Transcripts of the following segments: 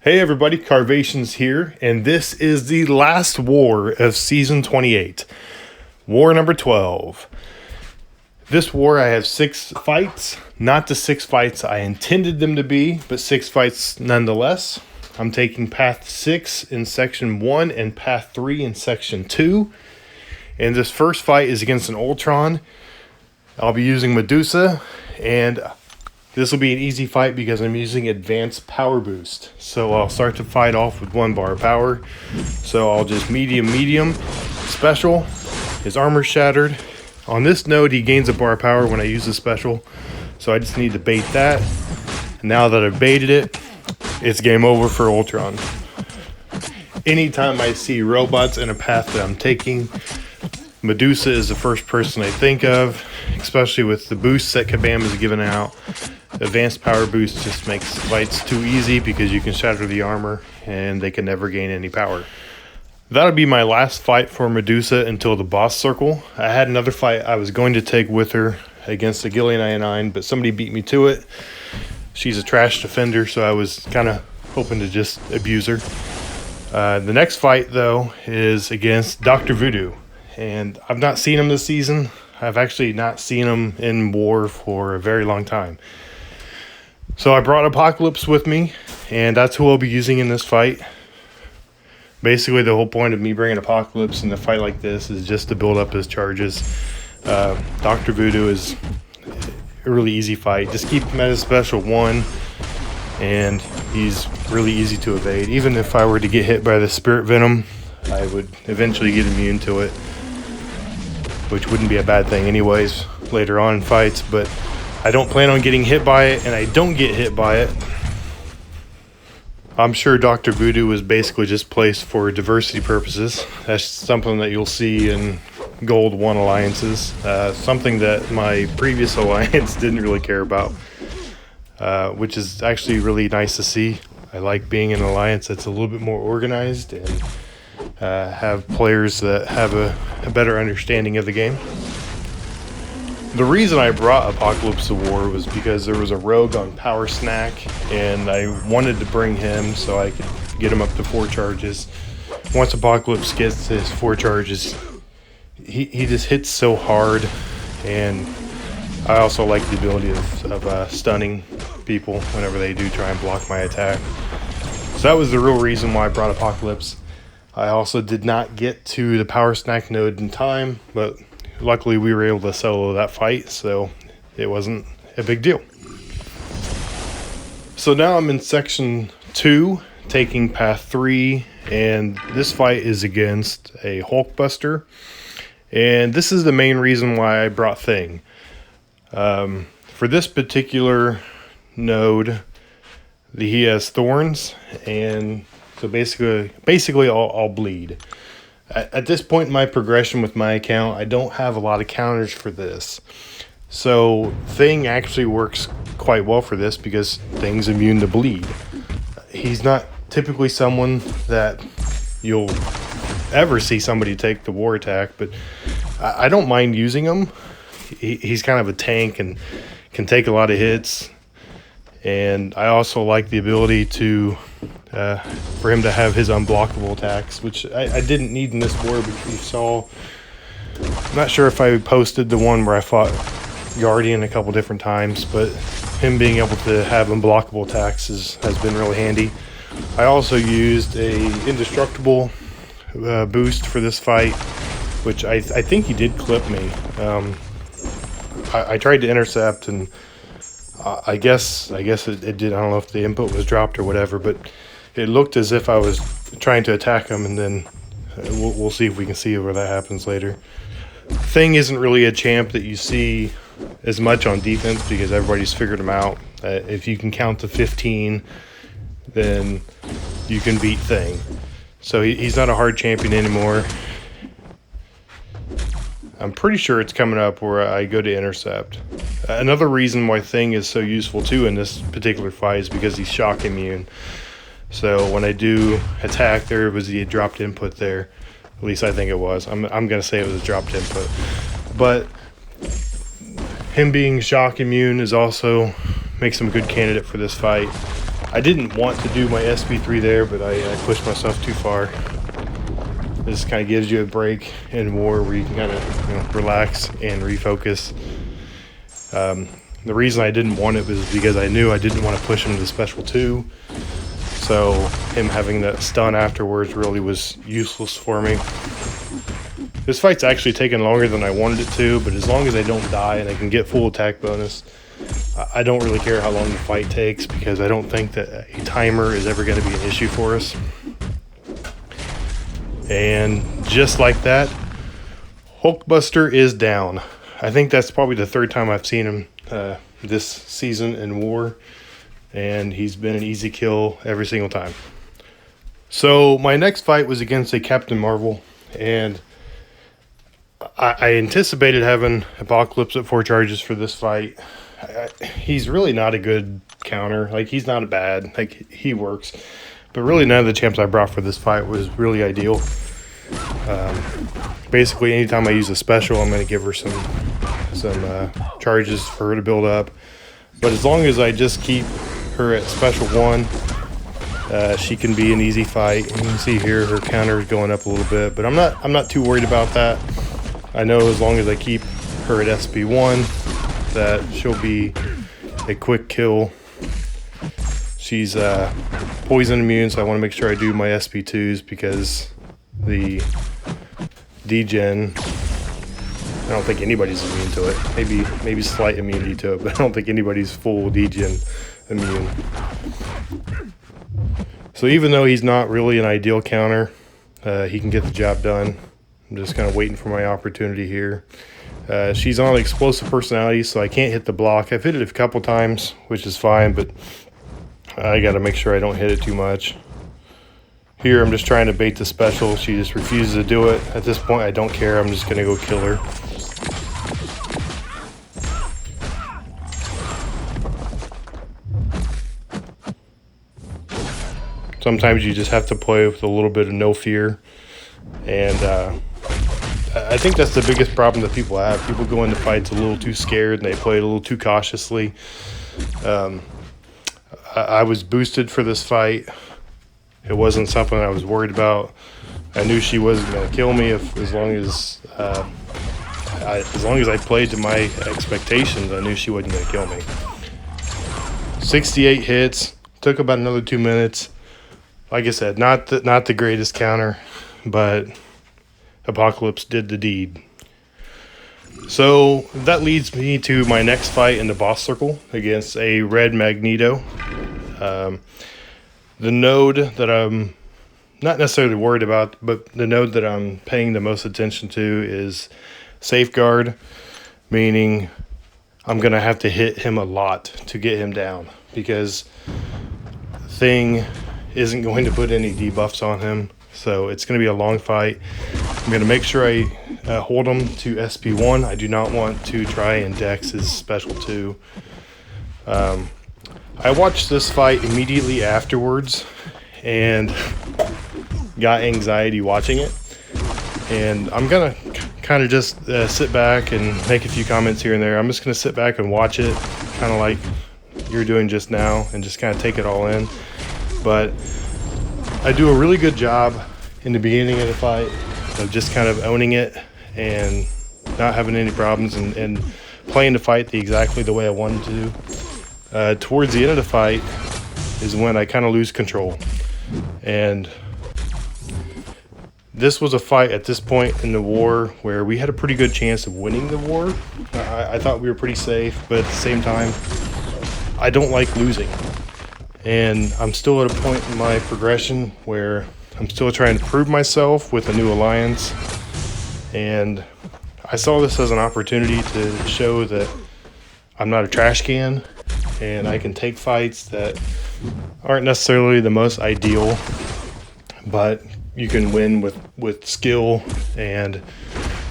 Hey everybody, Carvations here, and this is the last war of Season 28, War number 12. This war I have 6 fights, not the 6 fights I intended them to be, but 6 fights nonetheless. I'm taking Path 6 in Section 1 and Path 3 in Section 2. And this first fight is against an Ultron. I'll be using Medusa, and this will be an easy fight because I'm using advanced power boost. So I'll start the fight off with 1 bar of power. So I'll just medium, special. His armor's shattered. On this node, he gains a bar of power when I use the special. So I just need to bait that. And now that I've baited it, it's game over for Ultron. Anytime I see robots in a path that I'm taking, Medusa is the first person I think of, especially with the boosts that Kabam is giving out. Advanced power boost just makes fights too easy because you can shatter the armor and they can never gain any power. That'll be my last fight for Medusa until the boss circle. I had another fight I was going to take with her against the Gillian Ionine, but somebody beat me to it. She's a trash defender, so I was kind of hoping to just abuse her. The next fight, though, is against Dr. Voodoo. And I've not seen him this season. I've actually not seen him in war for a very long time. So I brought Apocalypse with me, and that's who I'll be using in this fight. Basically, the whole point of me bringing Apocalypse in a fight like this is just to build up his charges. Dr. Voodoo is a really easy fight. Just keep him at his special 1, and he's really easy to evade. Even if I were to get hit by the Spirit Venom, I would eventually get immune to it, which wouldn't be a bad thing anyways later on in fights, but I don't plan on getting hit by it, and I don't get hit by it. I'm sure Dr. Voodoo was basically just placed for diversity purposes. That's something that you'll see in Gold 1 alliances, something that my previous alliance didn't really care about, which is actually really nice to see. I like being in an alliance that's a little bit more organized and have players that have a better understanding of the game. The reason I brought Apocalypse to war was because there was a rogue on Power Snack, and I wanted to bring him so I could get him up to 4 charges. Once Apocalypse gets to his 4 charges, he just hits so hard, and I also like the ability of stunning people whenever they do try and block my attack. So that was the real reason why I brought Apocalypse. I also did not get to the Power Snack node in time, but luckily we were able to solo that fight, so it wasn't a big deal. So now I'm in Section 2, taking Path 3, and this fight is against a Hulkbuster. And this is the main reason why I brought Thing. For this particular node, he has thorns, and so basically I'll bleed. At this point in my progression with my account, I don't have a lot of counters for this. So Thing actually works quite well for this because Thing's immune to bleed. He's not typically someone that you'll ever see somebody take the war attack, but I don't mind using him. He's kind of a tank and can take a lot of hits. And I also like the ability to for him to have his unblockable attacks, which I didn't need in this war, but you saw. I'm not sure if I posted the one where I fought Guardian a couple different times, but him being able to have unblockable attacks has been really handy. I also used a indestructible boost for this fight, which I think he did clip me. I tried to intercept, and I guess it did. I don't know if the input was dropped or whatever, but it looked as if I was trying to attack him, and then we'll see if we can see where that happens later. Thing isn't really a champ that you see as much on defense because everybody's figured him out. If you can count to 15, then you can beat Thing. So he's not a hard champion anymore. I'm pretty sure it's coming up where I go to intercept. Another reason why Thing is so useful too in this particular fight is because he's shock immune. So when I do attack, there was the dropped input there. At least I think it was. I'm going to say it was a dropped input. But him being shock immune is also makes him a good candidate for this fight. I didn't want to do my SP3 there, but I pushed myself too far. This kind of gives you a break in war where you can kind of relax and refocus. The reason I didn't want it was because I knew I didn't want to push him to special 2. So him having that stun afterwards really was useless for me. This fight's actually taken longer than I wanted it to, but as long as I don't die and I can get full attack bonus, I don't really care how long the fight takes, because I don't think that a timer is ever going to be an issue for us. And just like that, Hulkbuster is down. I think that's probably the 3rd time I've seen him this season in war, and he's been an easy kill every single time. So my next fight was against a Captain Marvel, and I anticipated having Apocalypse at 4 charges for this fight. He's really not a good counter. Like, he's not a bad, like, he works, but really none of the champs I brought for this fight was really ideal. Basically anytime I use a special, I'm going to give her some charges for her to build up, but as long as I just keep her at special 1, she can be an easy fight. You can see here her counter is going up a little bit, but I'm not too worried about that. I know as long as I keep her at SP1, that she'll be a quick kill. She's poison immune, so I want to make sure I do my SP2s, because the degen, I don't think anybody's immune to it. Maybe slight immunity to it, but I don't think anybody's full degen immune. So even though he's not really an ideal counter, he can get the job done. I'm just kind of waiting for my opportunity here. She's on explosive personality, so I can't hit the block. I've hit it a couple times, which is fine, but I got to make sure I don't hit it too much. Here, I'm just trying to bait the special. She just refuses to do it. At this point, I don't care. I'm just going to go kill her. Sometimes you just have to play with a little bit of no fear. And I think that's the biggest problem that people have. People go into fights a little too scared, and they play it a little too cautiously. I was boosted for this fight. It wasn't something I was worried about. I knew she wasn't going to kill me as long as I played to my expectations. I knew she wasn't going to kill me. 68 hits. Took about another 2 minutes. Like I said, not the greatest counter, but Apocalypse did the deed. So that leads me to my next fight in the boss circle against a red Magneto. The node that I'm not necessarily worried about, but the node that I'm paying the most attention to is Safeguard, meaning I'm going to have to hit him a lot to get him down, because Thing isn't going to put any debuffs on him, so it's going to be a long fight. I'm going to make sure I hold him to SP1. I do not want to try and dex his special 2. I watched this fight immediately afterwards and got anxiety watching it. And I'm going to kind of just sit back and make a few comments here and there. I'm just going to sit back and watch it, kind of like you're doing just now, and just kind of take it all in. But I do a really good job in the beginning of the fight of just kind of owning it and not having any problems and playing the fight exactly the way I wanted to. Towards the end of the fight is when I kind of lose control. And this was a fight at this point in the war where we had a pretty good chance of winning the war. I thought we were pretty safe, but at the same time, I don't like losing. And I'm still at a point in my progression where I'm still trying to prove myself with a new alliance. And I saw this as an opportunity to show that I'm not a trash can, and I can take fights that aren't necessarily the most ideal, but you can win with skill and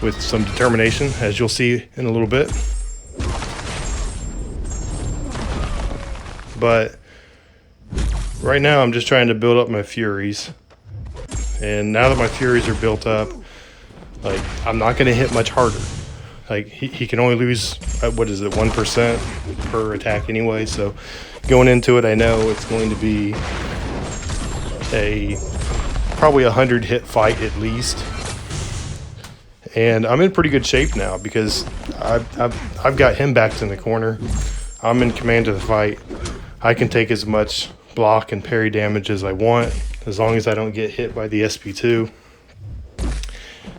with some determination, as you'll see in a little bit. But right now I'm just trying to build up my Furies, and now that my Furies are built up, like, I'm not going to hit much harder. Like, he can only lose, what is it, 1% per attack anyway, so Going into it, I know it's going to be probably 100 hit fight at least. And I'm in pretty good shape now because I've got him backed in the corner. I'm in command of the fight. I can take as much block and parry damage as I want, as long as I don't get hit by the SP2.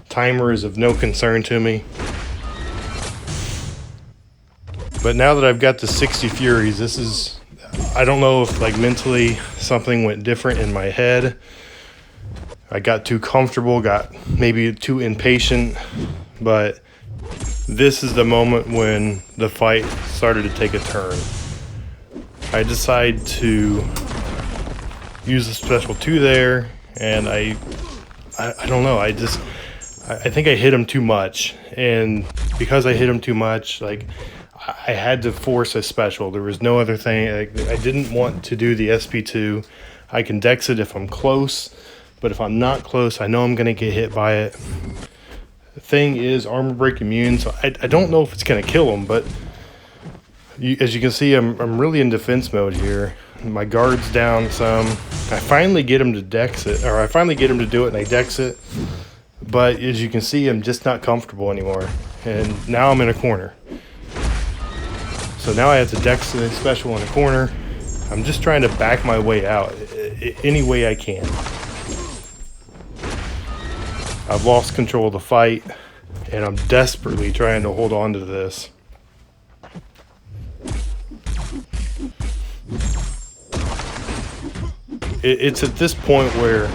Timer is of no concern to me. But now that I've got the 60 Furies, I don't know if like mentally something went different in my head. I got too comfortable, got maybe too impatient, but this is the moment when the fight started to take a turn. I decide to use a special 2 there, and I don't know, I think I hit him too much, and because I hit him too much, like, I had to force a special. There was no other thing. I didn't want to do the SP2. I can dex it if I'm close, but if I'm not close, I know I'm going to get hit by it. The thing is armor break immune, so I don't know if it's going to kill him, but as you can see, I'm really in defense mode here. My guard's down some. I finally get him to dex it, or I finally get him to do it and I dex it, but as you can see, I'm just not comfortable anymore, and now I'm in a corner. So now I have to dex the special in a corner. I'm just trying to back my way out any way I can. I've lost control of the fight, and I'm desperately trying to hold on to this. It's at this point where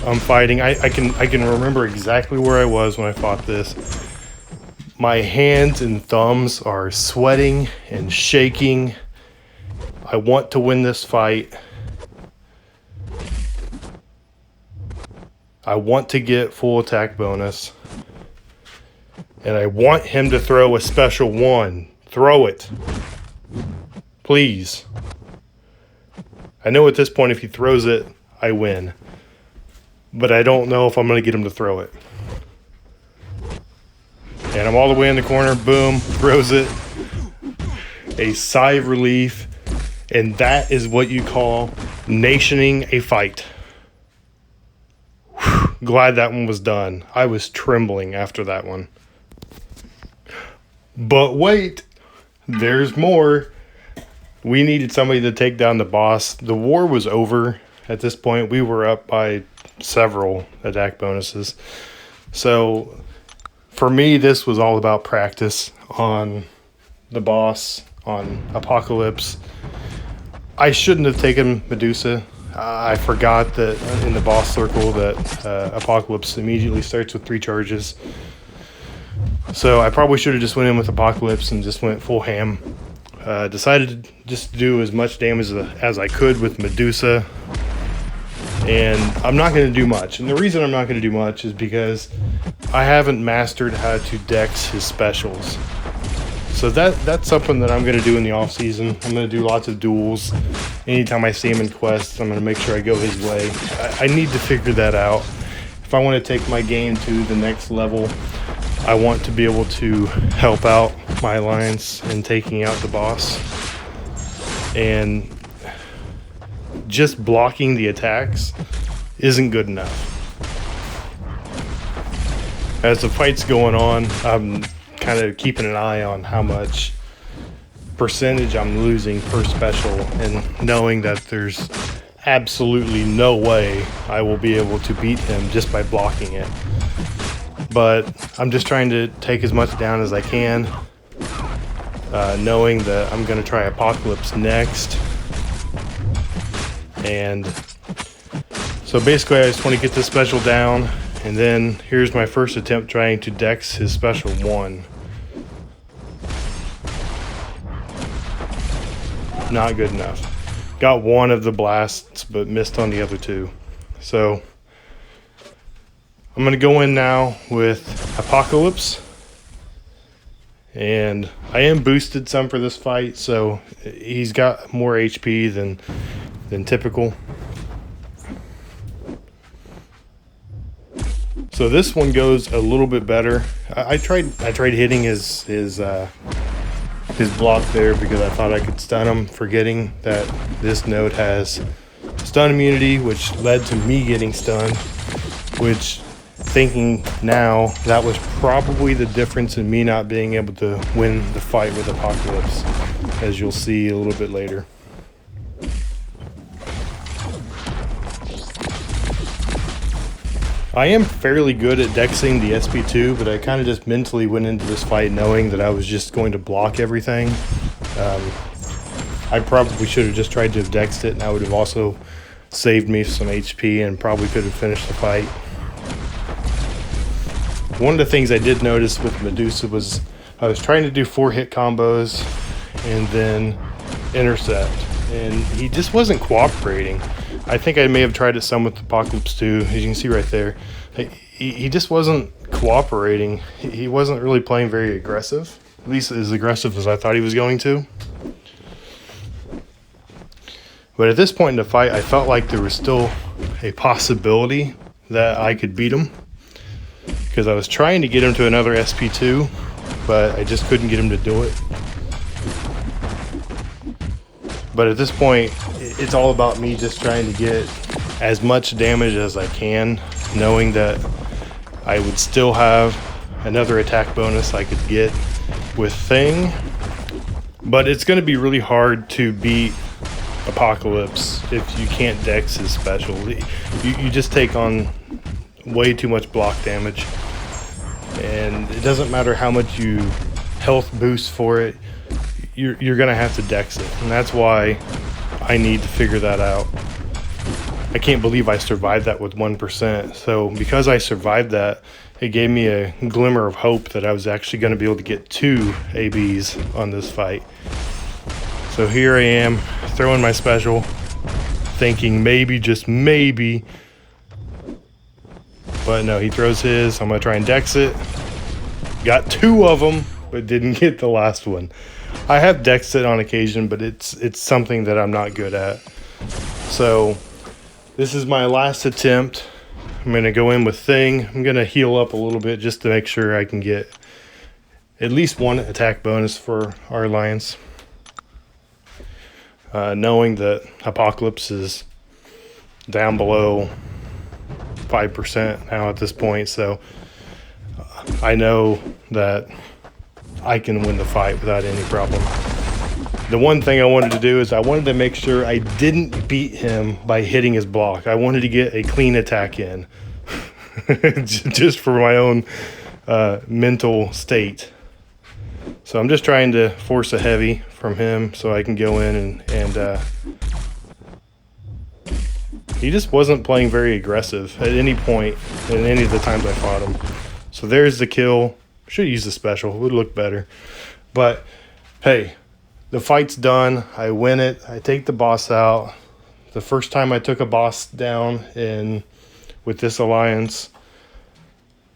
I'm fighting. I can remember exactly where I was when I fought this. My hands and thumbs are sweating and shaking. I want to win this fight. I want to get full attack bonus. And I want him to throw a special 1. Throw it. Please. I know at this point if he throws it, I win. But I don't know if I'm going to get him to throw it. And I'm all the way in the corner. Boom. Throws it. A sigh of relief. And that is what you call nationing a fight. Whew, glad that one was done. I was trembling after that one. But wait. There's more. We needed somebody to take down the boss. The war was over at this point. We were up by several attack bonuses. So for me, this was all about practice on the boss, on Apocalypse. I shouldn't have taken Medusa. I forgot that in the boss circle that Apocalypse immediately starts with 3 charges. So I probably should have just went in with Apocalypse and just went full ham. Decided to just do as much damage as I could with Medusa. And I'm not going to do much. And the reason I'm not going to do much is because I haven't mastered how to dex his specials. So that's something that I'm going to do in the off season. I'm going to do lots of duels. Anytime I see him in quests, I'm going to make sure I go his way. I need to figure that out. If I want to take my game to the next level, I want to be able to help out my alliance in taking out the boss. And just blocking the attacks isn't good enough. As the fight's going on, I'm kind of keeping an eye on how much percentage I'm losing per special, and knowing that there's absolutely no way I will be able to beat him just by blocking it. But I'm just trying to take as much down as I can, knowing that I'm going to try Apocalypse next. And so basically I just want to get this special down, and then here's my first attempt trying to dex his special 1. Not good enough. Got 1 of the blasts, but missed on the other 2. So I'm going to go in now with Apocalypse. And I am boosted some for this fight, so he's got more HP than typical. So this one goes a little bit better. I tried hitting his his block there because I thought I could stun him, forgetting that this node has stun immunity, which led to me getting stunned, which, thinking now, that was probably the difference in me not being able to win the fight with Apocalypse, as you'll see a little bit later. I am fairly good at dexing the SP2, but I kind of just mentally went into this fight knowing that I was just going to block everything. I probably should have just tried to have dexed it, and I would have also saved me some HP and probably could have finished the fight. One of the things I did notice with Medusa was I was trying to do 4-hit combos and then intercept, and he just wasn't cooperating. I think I may have tried it some with Apocalypse too, as you can see right there. He just wasn't cooperating. He wasn't really playing very aggressive, at least as aggressive as I thought he was going to. But at this point in the fight, I felt like there was still a possibility that I could beat him, because I was trying to get him to another SP2, but I just couldn't get him to do it. But at this point, it's all about me just trying to get as much damage as I can, knowing that I would still have another attack bonus I could get with Thing. But it's going to be really hard to beat Apocalypse if you can't dex his special. You just take on way too much block damage, and it doesn't matter how much you health boost for it, you're gonna have to dex it, and that's why I need to figure that out. I can't believe I survived that with 1%. So because I survived that, it gave me a glimmer of hope that I was actually going to be able to get 2 ABs on this fight. So here I am throwing my special, thinking maybe, just maybe, but no, he throws his. I'm gonna try and dex it. Got 2 of them, but didn't get the last one. I have dexed it on occasion, but it's something that I'm not good at. So this is my last attempt. I'm gonna go in with Thing. I'm gonna heal up a little bit just to make sure I can get at least 1 attack bonus for our alliance. Knowing that Apocalypse is down below 5% now at this point, so I know that I can win the fight without any problem. The one thing I wanted to do is I wanted to make sure I didn't beat him by hitting his block. I wanted to get a clean attack in just for my own mental state. So I'm just trying to force a heavy from him so I can go in and he just wasn't playing very aggressive at any point in any of the times I fought him. So there's the kill. Should use the special, would look better. But hey, the fight's done. I win it. I take the boss out. The first time I took a boss down with this alliance.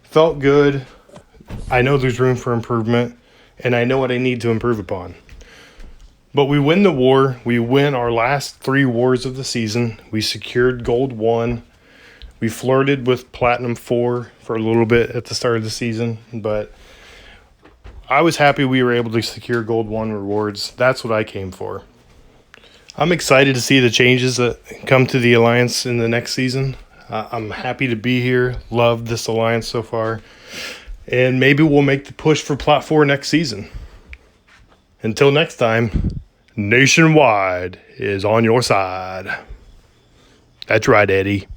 Felt good. I know there's room for improvement, and I know what I need to improve upon. But we win the war. We win our last 3 wars of the season. We secured Gold 1. We flirted with Platinum 4 for a little bit at the start of the season, but I was happy we were able to secure Gold 1 rewards. That's what I came for. I'm excited to see the changes that come to the Alliance in the next season. I'm happy to be here. Love this Alliance so far. And maybe we'll make the push for Plat 4 next season. Until next time, Nationwide is on your side. That's right, Eddie.